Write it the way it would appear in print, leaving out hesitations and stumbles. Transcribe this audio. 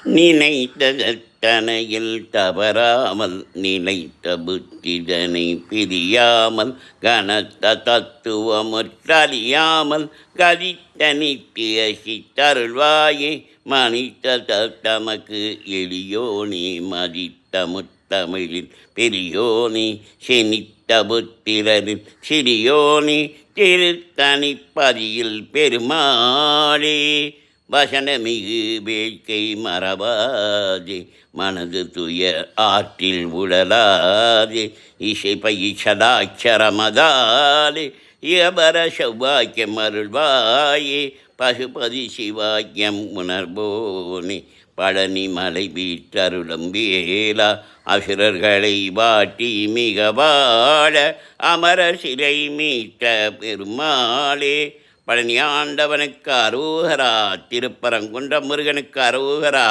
நினைத்ததனையில் தவறாமல் நினைத்த புத்திதனை பிரியாமல் கனத்த தத்துவமுற்றறியாமல் கதித்த நித்திய சித்தருள்வாயே மனித தமக்கு எளியோனே மதித்த முத்தமிழில் பெரியோனே செனித்த புத்திரரில் சிறியோனே திருத்தனிப்பதியில் பெருமாளே வசனமிகு வேட்கை மறவாதே மனது துயர் ஆற்றில் உடலாதே இசை பயிஷதாட்சரமதாலே இயபர சௌபாக்கியம் அருள்வாயே பசுபதி சிவாக்கியம் உணர்வோனே பழனி மலை வீட்டருளம் வேலா அசுரர்களை வாட்டி மிக வாழ அமர சிலை மீட்ட பெருமாளே பழனி ஆண்டவனுக்கு அரோகரா, திருப்பரங்குன்ற முருகனுக்கு அரோகரா.